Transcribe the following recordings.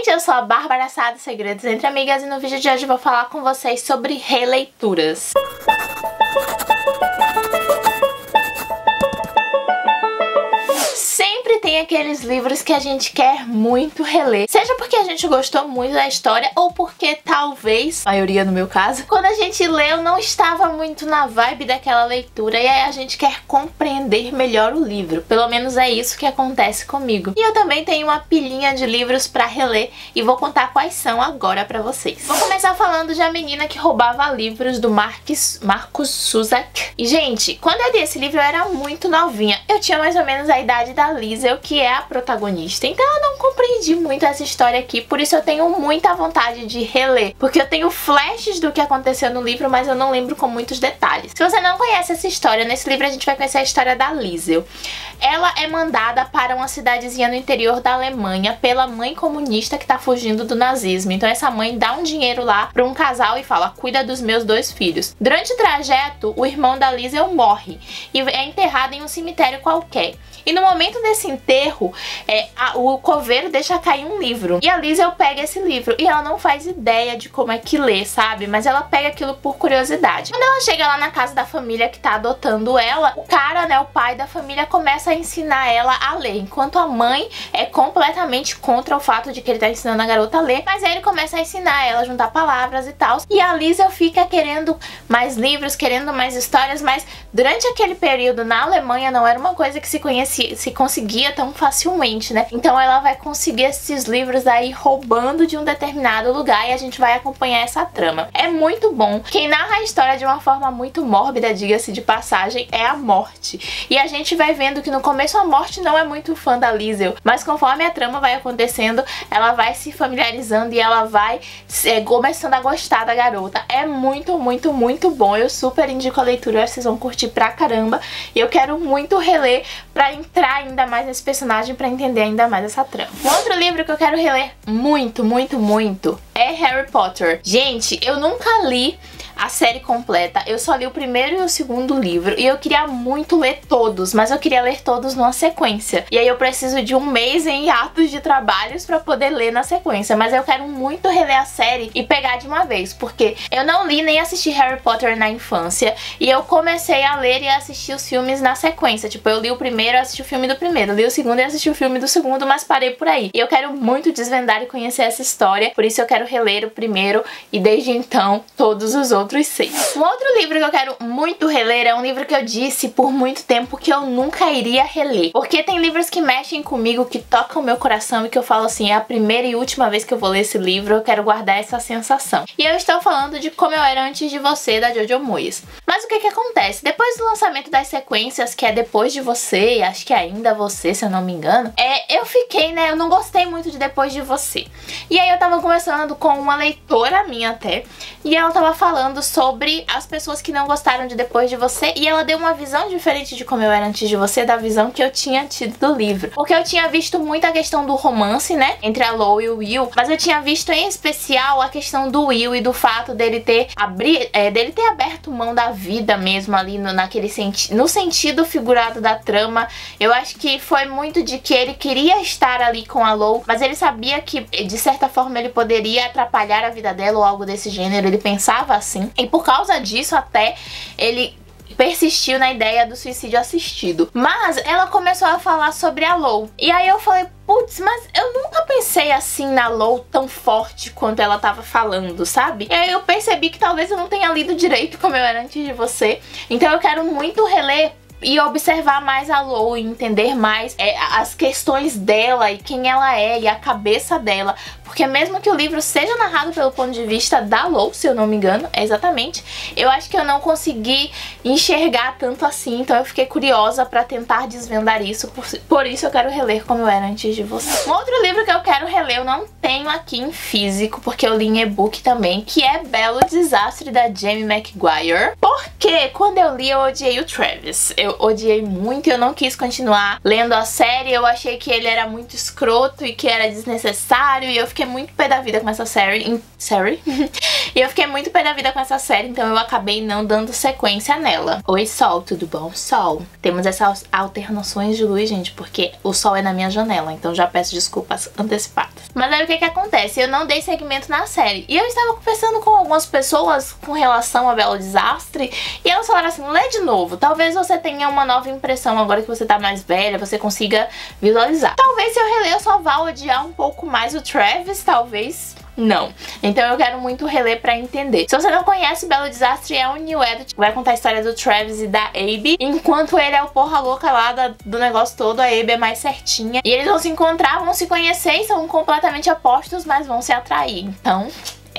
gente, eu sou a Bárbara Sá do Segredos Entre Amigas e no vídeo de hoje eu vou falar com vocês sobre releituras. Sempre tem aqueles livros que a gente quer muito reler, seja porque a gente gostou muito da história ou porque talvez, a maioria no meu caso, quando a gente leu não estava muito na vibe daquela leitura e aí a gente quer compreender melhor o livro. Pelo menos é isso que acontece comigo. E eu também tenho uma pilhinha de livros pra reler e vou contar quais são agora pra vocês. Vou começar falando de A Menina que Roubava Livros, do Marcus Zusak. E gente, quando eu li esse livro eu era muito novinha. Eu tinha mais ou menos a idade da Liesel, que é a protagonista. Então eu não compreendi muito essa história aqui, por isso eu tenho muita vontade de reler, porque eu tenho flashes do que aconteceu no livro, mas eu não lembro com muitos detalhes. Se você não conhece essa história, nesse livro a gente vai conhecer a história da Liesel. Ela é mandada para uma cidadezinha no interior da Alemanha pela mãe comunista que tá fugindo do nazismo. Então essa mãe dá um dinheiro lá para um casal e fala: cuida dos meus 2 filhos. Durante o trajeto, o irmão da Liesel morre e é enterrado em um cemitério qualquer. E no momento desse enterro, o coveiro deixa cair um livro. E a Liesel pega esse livro e ela não faz ideia de como é que lê, sabe? Mas ela pega aquilo por curiosidade. Quando ela chega lá na casa da família que tá adotando ela, o cara, né, o pai da família, começa a ensinar ela a ler. Enquanto a mãe é completamente contra o fato de que ele tá ensinando a garota a ler. Mas aí ele começa a ensinar ela a juntar palavras e tal. E a Liesel fica querendo mais livros, querendo mais histórias. Mas durante aquele período na Alemanha não era uma coisa que se conseguia tão facilmente, né? Então ela vai conseguir esses livros aí roubando de um determinado lugar e a gente vai acompanhar essa trama. É muito bom. Quem narra a história de uma forma muito mórbida, diga-se de passagem, é a Morte. E a gente vai vendo que no começo a Morte não é muito fã da Liesel, mas conforme a trama vai acontecendo, ela vai se familiarizando e ela vai começando a gostar da garota. É muito, muito, muito bom. Eu super indico a leitura, eu acho que vocês vão curtir pra caramba. E eu quero muito reler pra entrar ainda mais nesse personagem, pra entender ainda mais essa trama. Um outro livro que eu quero reler muito, muito, muito é Harry Potter. Gente, eu nunca li a série completa, eu só li o primeiro e o segundo livro e eu queria muito ler todos, mas eu queria ler todos numa sequência. E aí eu preciso de um mês em atos de trabalhos pra poder ler na sequência, mas eu quero muito reler a série e pegar de uma vez, porque eu não li nem assisti Harry Potter na infância e eu comecei a ler e assistir os filmes na sequência. Tipo, eu li o primeiro, assisti o filme do primeiro, li o segundo e assisti o filme do segundo, mas parei por aí. E eu quero muito desvendar e conhecer essa história, por isso eu quero reler o primeiro e desde então todos os outros 6. Um outro livro que eu quero muito reler é um livro que eu disse por muito tempo que eu nunca iria reler, porque tem livros que mexem comigo, que tocam o meu coração e que eu falo assim, é a primeira e última vez que eu vou ler esse livro, eu quero guardar essa sensação. E eu estou falando de Como Eu Era Antes de Você, da Jojo Moyes. Mas o que que acontece? Depois do lançamento das sequências, que é Depois de Você, acho que Ainda Você, se eu não me engano, eu fiquei, né, eu não gostei muito de Depois de Você. E aí eu tava conversando com uma leitora minha até, e ela tava falando sobre as pessoas que não gostaram de Depois de Você, e ela deu uma visão diferente de Como Eu Era Antes de Você, da visão que eu tinha tido do livro. Porque eu tinha visto muito a questão do romance, né, entre a Lo e o Will, mas eu tinha visto em especial a questão do Will e do fato dele ter aberto mão da vida mesmo ali no sentido figurado da trama. Eu acho que foi muito de que ele queria estar ali com a Lo, mas ele sabia que de certa forma ele poderia atrapalhar a vida dela ou algo desse gênero, ele pensava assim. E por causa disso até ele persistiu na ideia do suicídio assistido. Mas ela começou a falar sobre a Lo. E aí eu falei, putz, mas eu nunca pensei assim na Lo tão forte quanto ela tava falando, sabe? E aí eu percebi que talvez eu não tenha lido direito Como Eu Era Antes de Você. Então eu quero muito reler e observar mais a Lo e entender mais as questões dela e quem ela é e a cabeça dela. Porque mesmo que o livro seja narrado pelo ponto de vista da Lo, se eu não me engano, exatamente, eu acho que eu não consegui enxergar tanto assim, então eu fiquei curiosa pra tentar desvendar isso, por isso eu quero reler Como Eu Era Antes de Você. Um outro livro que eu quero reler, eu não tenho aqui em físico, porque eu li em e-book também, que é Belo Desastre, da Jamie McGuire. Porque quando eu li eu odiei o Travis, eu odiei muito e eu não quis continuar lendo a série, eu achei que ele era muito escroto e que era desnecessário e eu fiquei muito pé da vida com essa série. E eu fiquei muito pé da vida com essa série, então eu acabei não dando sequência nela. Oi, Sol, tudo bom? Sol. Temos essas alternações de luz, gente, porque o sol é na minha janela, então já peço desculpas antecipadas. Mas aí o que acontece? Eu não dei segmento na série. E eu estava conversando com algumas pessoas com relação a Belo Desastre, e elas falaram assim, lê de novo. Talvez você tenha uma nova impressão agora que você tá mais velha, você consiga visualizar. Talvez se eu reler eu só vá odiar um pouco mais o Travis, talvez não. Então eu quero muito reler pra entender. Se você não conhece, Belo Desastre é um new edit, vai contar a história do Travis e da Abby. Enquanto ele é o porra louca lá do negócio todo, a Abby é mais certinha. E eles vão se encontrar, vão se conhecer e são completamente opostos, mas vão se atrair. Então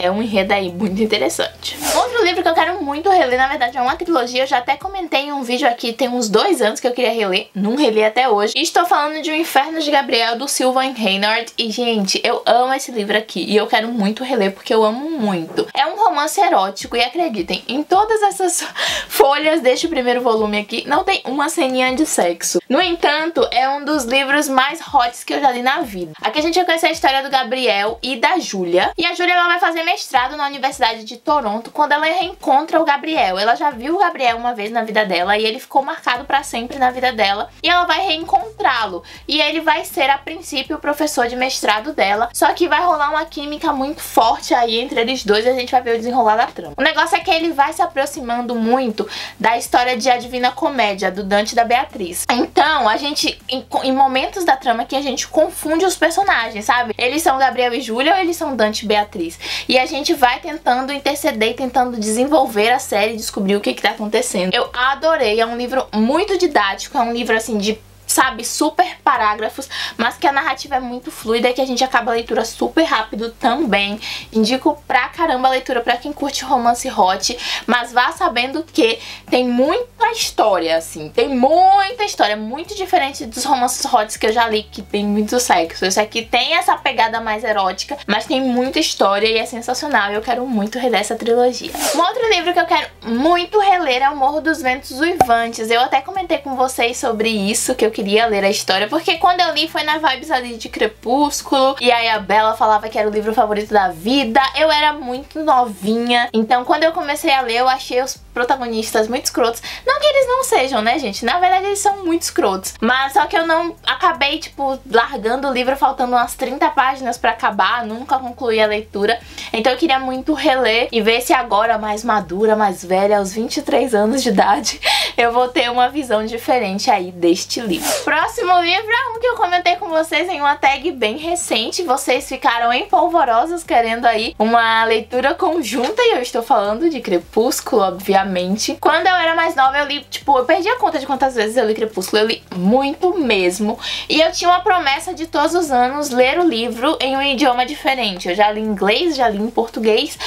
é um enredo aí muito interessante. Outro livro que eu quero muito reler, na verdade é uma trilogia, eu já até comentei em um vídeo aqui, tem uns 2 anos que eu queria reler, não reli até hoje. E estou falando de O Inferno de Gabriel, do Sylvain Reynard. E, gente, eu amo esse livro aqui e eu quero muito reler porque eu amo muito. É um romance erótico e acreditem, em todas essas folhas deste primeiro volume aqui, não tem uma ceninha de sexo. No entanto, é um dos livros mais hots que eu já li na vida. Aqui a gente vai conhecer a história do Gabriel e da Júlia. E a Júlia, ela vai fazer mestrado na Universidade de Toronto quando ela reencontra o Gabriel. Ela já viu o Gabriel uma vez na vida dela e ele ficou marcado pra sempre na vida dela. E ela vai reencontrá-lo. E ele vai ser, a princípio, o professor de mestrado dela. Só que vai rolar uma química muito forte aí entre eles dois e a gente vai ver o desenrolar da trama. O negócio é que ele vai se aproximando muito da história de A Divina Comédia, do Dante e da Beatriz. Então, a gente, em momentos da trama que a gente confunde os personagens, sabe? Eles são Gabriel e Júlia ou eles são Dante e Beatriz? E a gente vai tentando interceder, tentando desenvolver a série e descobrir o que tá acontecendo. Eu adorei, é um livro muito didático, é um livro assim de, sabe, super parágrafos, mas que a narrativa é muito fluida e que a gente acaba a leitura super rápido também. Indico pra caramba a leitura pra quem curte romance hot, mas vá sabendo que tem muita história, assim, tem muita história, muito diferente dos romances hots que eu já li, que tem muito sexo. Esse aqui tem essa pegada mais erótica, mas tem muita história e é sensacional. Eu quero muito reler essa trilogia. Um outro livro que eu quero muito reler é O Morro dos Ventos Uivantes. Eu até comentei com vocês sobre isso, que eu queria ler a história, porque quando eu li foi na vibes ali de Crepúsculo, e aí a Bella falava que era o livro favorito da vida. Eu era muito novinha, então quando eu comecei a ler eu achei os protagonistas muito escrotos. Não que eles não sejam, né, gente? Na verdade eles são muito escrotos, mas só que eu não acabei, tipo, largando o livro faltando umas 30 páginas pra acabar, nunca concluí a leitura. Então eu queria muito reler e ver se agora, mais madura, mais velha, aos 23 anos de idade, eu vou ter uma visão diferente aí deste livro. Próximo livro é um que eu comentei com vocês em uma tag bem recente. Vocês ficaram empolvorosos querendo aí uma leitura conjunta e eu estou falando de Crepúsculo, obviamente. Quando eu era mais nova eu li, tipo, eu perdi a conta de quantas vezes eu li Crepúsculo. Eu li muito mesmo. E eu tinha uma promessa de todos os anos ler o livro em um idioma diferente. Eu já li em inglês, já li em português.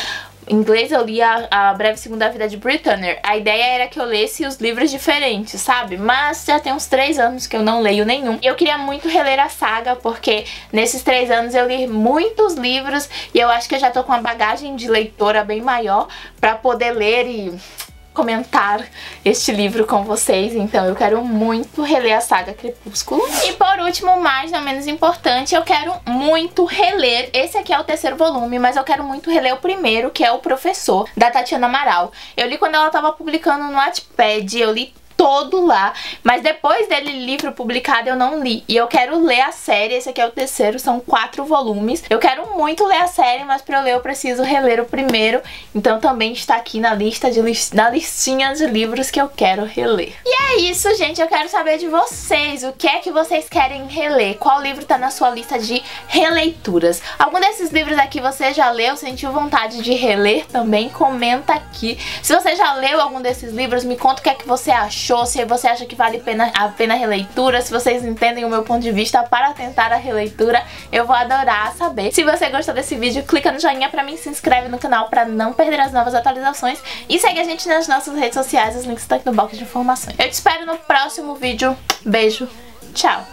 Em inglês eu li a Breve Segunda Vida de Britannia. A ideia era que eu lesse os livros diferentes, sabe? Mas já tem uns 3 anos que eu não leio nenhum. E eu queria muito reler a saga, porque nesses 3 anos eu li muitos livros e eu acho que eu já tô com uma bagagem de leitora bem maior pra poder ler e comentar este livro com vocês. Então eu quero muito reler a saga Crepúsculo. E por último, mais não menos importante, eu quero muito reler, esse aqui é o 3º volume, mas eu quero muito reler o primeiro, que é O Professor, da Tatiana Amaral. Eu li quando ela tava publicando no Wattpad, eu li todo lá, mas depois dele livro publicado eu não li, e eu quero ler a série. Esse aqui é o 3º, são 4 volumes. Eu quero muito ler a série, mas pra eu ler eu preciso reler o primeiro, então também está aqui na lista na listinha de livros que eu quero reler. E é isso, gente, eu quero saber de vocês, o que é que vocês querem reler? Qual livro tá na sua lista de releituras? Algum desses livros aqui você já leu, sentiu vontade de reler também? Comenta aqui. Se você já leu algum desses livros, me conta o que é que você achou, se você acha que vale a pena a releitura, se vocês entendem o meu ponto de vista para tentar a releitura, eu vou adorar saber. Se você gostou desse vídeo, clica no joinha pra mim, se inscreve no canal pra não perder as novas atualizações e segue a gente nas nossas redes sociais, os links estão aqui no box de informações. Eu te espero no próximo vídeo. Beijo, tchau!